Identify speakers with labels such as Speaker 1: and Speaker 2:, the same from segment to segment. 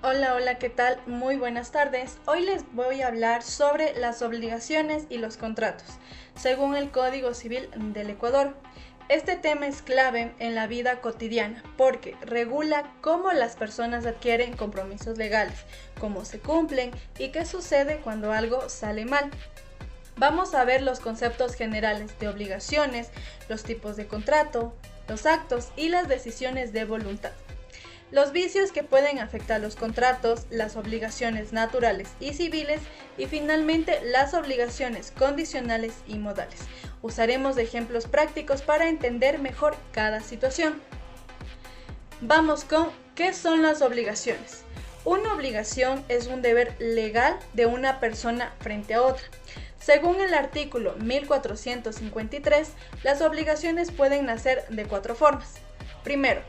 Speaker 1: Hola, hola, ¿qué tal? Muy buenas tardes. Hoy les voy a hablar sobre las obligaciones y los contratos, según el Código Civil del Ecuador. Este tema es clave en la vida cotidiana porque regula cómo las personas adquieren compromisos legales, cómo se cumplen y qué sucede cuando algo sale mal. Vamos a ver los conceptos generales de obligaciones, los tipos de contrato, los actos y las decisiones de voluntad. Los vicios que pueden afectar los contratos, las obligaciones naturales y civiles y finalmente las obligaciones condicionales y modales. Usaremos ejemplos prácticos para entender mejor cada situación. Vamos con ¿qué son las obligaciones? Una obligación es un deber legal de una persona frente a otra. Según el artículo 1453, las obligaciones pueden nacer de cuatro formas. Primero,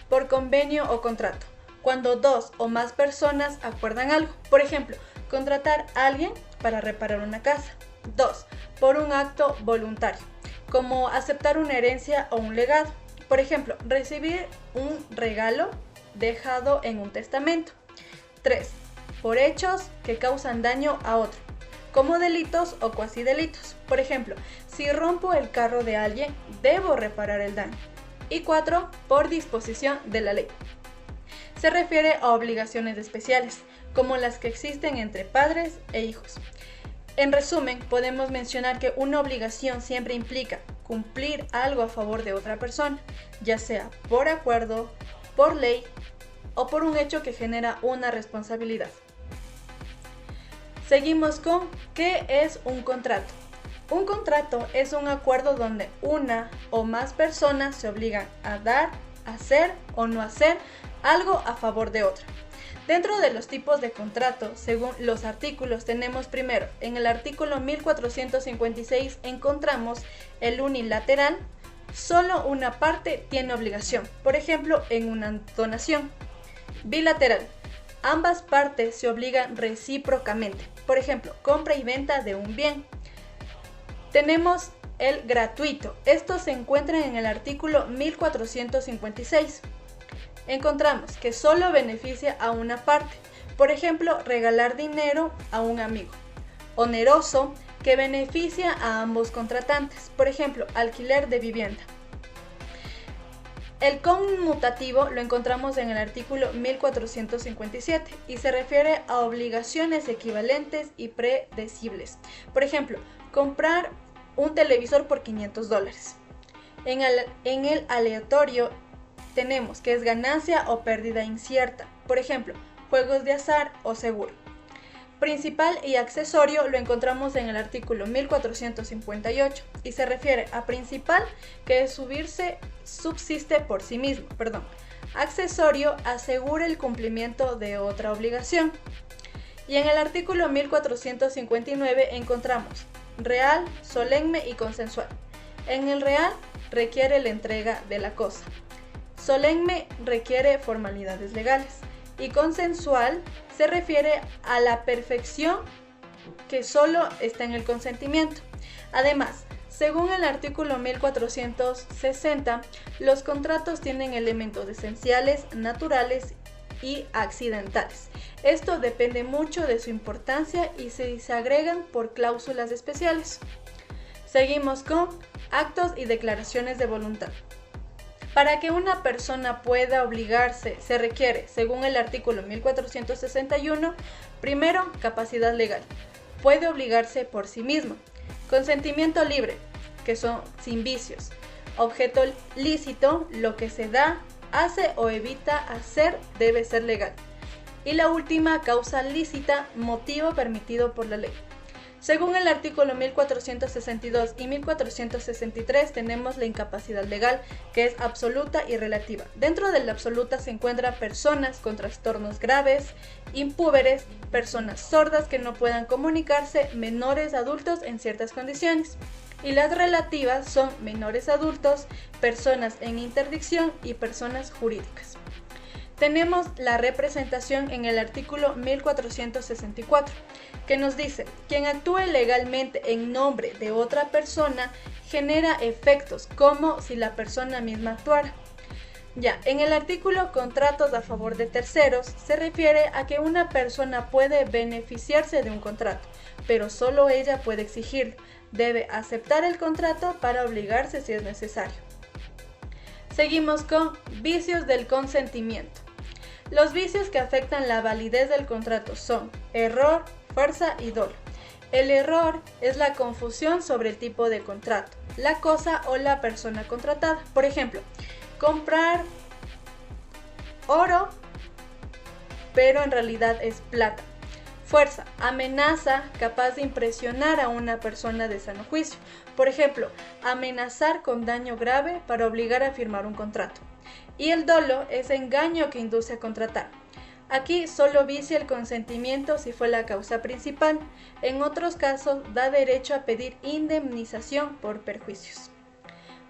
Speaker 1: por convenio o contrato, cuando dos o más personas acuerdan algo. Por ejemplo, contratar a alguien para reparar una casa. 2. Por un acto voluntario, como aceptar una herencia o un legado. Por ejemplo, recibir un regalo dejado en un testamento. 3. Por hechos que causan daño a otro, como delitos o cuasi delitos. Por ejemplo, si rompo el carro de alguien, debo reparar el daño. Y 4. Por disposición de la ley. Se refiere a obligaciones especiales, como las que existen entre padres e hijos. En resumen, podemos mencionar que una obligación siempre implica cumplir algo a favor de otra persona, ya sea por acuerdo, por ley o por un hecho que genera una responsabilidad. Seguimos con ¿qué es un contrato? Un contrato es un acuerdo donde una o más personas se obligan a dar, hacer o no hacer algo a favor de otra. Dentro de los tipos de contrato, según los artículos, tenemos primero, en el artículo 1456 encontramos el unilateral, solo una parte tiene obligación, por ejemplo, en una donación. Bilateral, ambas partes se obligan recíprocamente, por ejemplo, compra y venta de un bien. Tenemos el gratuito. Esto se encuentra en el artículo 1456. Encontramos que solo beneficia a una parte. Por ejemplo, regalar dinero a un amigo. Oneroso, que beneficia a ambos contratantes. Por ejemplo, alquiler de vivienda. El conmutativo lo encontramos en el artículo 1457 y se refiere a obligaciones equivalentes y predecibles. Por ejemplo, comprar un televisor por $500. En el aleatorio tenemos que es ganancia o pérdida incierta. Por ejemplo, juegos de azar o seguro. Principal y accesorio lo encontramos en el artículo 1458 y se refiere a principal, que es subsiste por sí mismo. Accesorio asegura el cumplimiento de otra obligación. Y en el artículo 1459 encontramos real, solemne y consensual. En el real requiere la entrega de la cosa. Solemne requiere formalidades legales. Y consensual se refiere a la perfección que solo está en el consentimiento. Además, según el artículo 1460, los contratos tienen elementos esenciales, naturales y accidentales. Esto depende mucho de su importancia y se agregan por cláusulas especiales. Seguimos con actos y declaraciones de voluntad. Para que una persona pueda obligarse, se requiere, según el artículo 1461, primero, capacidad legal. Puede obligarse por sí mismo. Consentimiento libre, que son sin vicios. Objeto lícito, lo que se da, hace o evita hacer debe ser legal. Y la última, causa lícita, motivo permitido por la ley. Según el artículo 1462 y 1463 tenemos la incapacidad legal, que es absoluta y relativa. Dentro de la absoluta se encuentran personas con trastornos graves, impúberes, personas sordas que no puedan comunicarse, menores adultos en ciertas condiciones. Y las relativas son menores adultos, personas en interdicción y personas jurídicas. Tenemos la representación en el artículo 1464, que nos dice, quien actúe legalmente en nombre de otra persona genera efectos como si la persona misma actuara. Ya, en el artículo contratos a favor de terceros se refiere a que una persona puede beneficiarse de un contrato, pero solo ella puede exigirlo. Debe aceptar el contrato para obligarse si es necesario. Seguimos con vicios del consentimiento. Los vicios que afectan la validez del contrato son error, fuerza y dolo. El error es la confusión sobre el tipo de contrato, la cosa o la persona contratada. Por ejemplo, comprar oro, pero en realidad es plata. Fuerza, amenaza capaz de impresionar a una persona de sano juicio. Por ejemplo, amenazar con daño grave para obligar a firmar un contrato. Y el dolo es engaño que induce a contratar. Aquí solo vicia el consentimiento si fue la causa principal. En otros casos da derecho a pedir indemnización por perjuicios.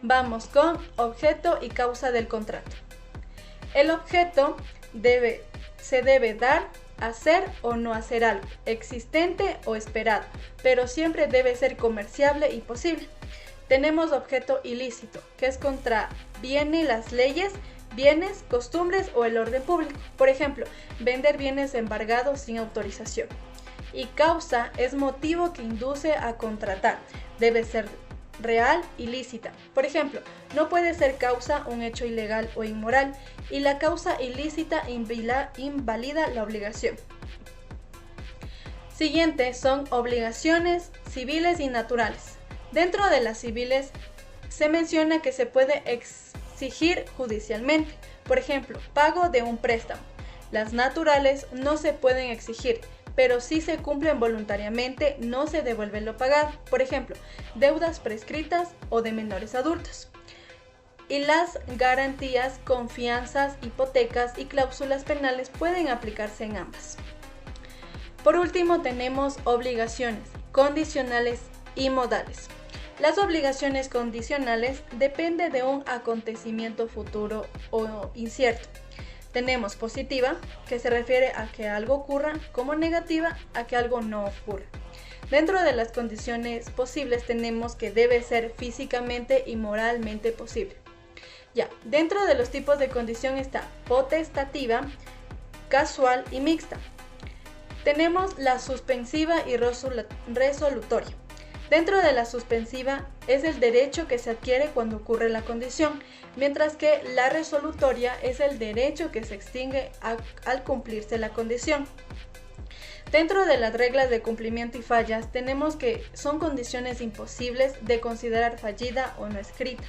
Speaker 1: Vamos con objeto y causa del contrato. El objeto se debe dar, hacer o no hacer algo, existente o esperado, pero siempre debe ser comerciable y posible. Tenemos objeto ilícito, que es contraviene las leyes, bienes, costumbres o el orden público. Por ejemplo, vender bienes embargados sin autorización. Y causa es motivo que induce a contratar. Debe ser real y lícita. Por ejemplo, no puede ser causa un hecho ilegal o inmoral, y la causa ilícita invalida la obligación. Siguiente son obligaciones civiles y naturales. Dentro de las civiles se menciona que se puede exigir judicialmente, por ejemplo, pago de un préstamo. Las naturales no se pueden exigir, pero si se cumplen voluntariamente no se devuelve lo pagado, por ejemplo, deudas prescritas o de menores adultos. Y las garantías, confianzas, hipotecas y cláusulas penales pueden aplicarse en ambas. Por último tenemos obligaciones condicionales y modales. Las obligaciones condicionales dependen de un acontecimiento futuro o incierto. Tenemos positiva, que se refiere a que algo ocurra, como negativa, a que algo no ocurra. Dentro de las condiciones posibles tenemos que debe ser físicamente y moralmente posible. Ya, dentro de los tipos de condición está potestativa, casual y mixta. Tenemos la suspensiva y resolutoria. Dentro de la suspensiva es el derecho que se adquiere cuando ocurre la condición, mientras que la resolutoria es el derecho que se extingue al cumplirse la condición. Dentro de las reglas de cumplimiento y fallas tenemos que son condiciones imposibles de considerar fallida o no escrita.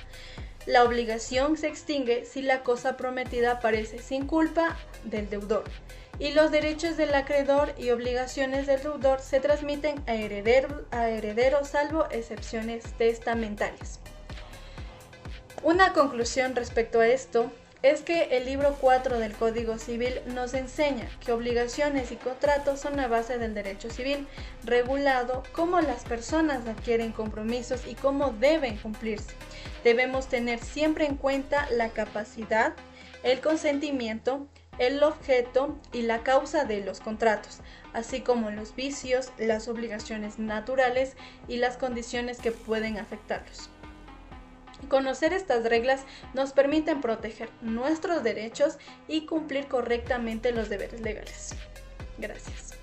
Speaker 1: La obligación se extingue si la cosa prometida aparece sin culpa del deudor. Y los derechos del acreedor y obligaciones del deudor se transmiten a herederos salvo excepciones testamentarias. Una conclusión respecto a esto es que el libro 4 del Código Civil nos enseña que obligaciones y contratos son la base del derecho civil, regulado cómo las personas adquieren compromisos y cómo deben cumplirse. Debemos tener siempre en cuenta la capacidad, el consentimiento, el objeto y la causa de los contratos, así como los vicios, las obligaciones naturales y las condiciones que pueden afectarlos. Conocer estas reglas nos permiten proteger nuestros derechos y cumplir correctamente los deberes legales. Gracias.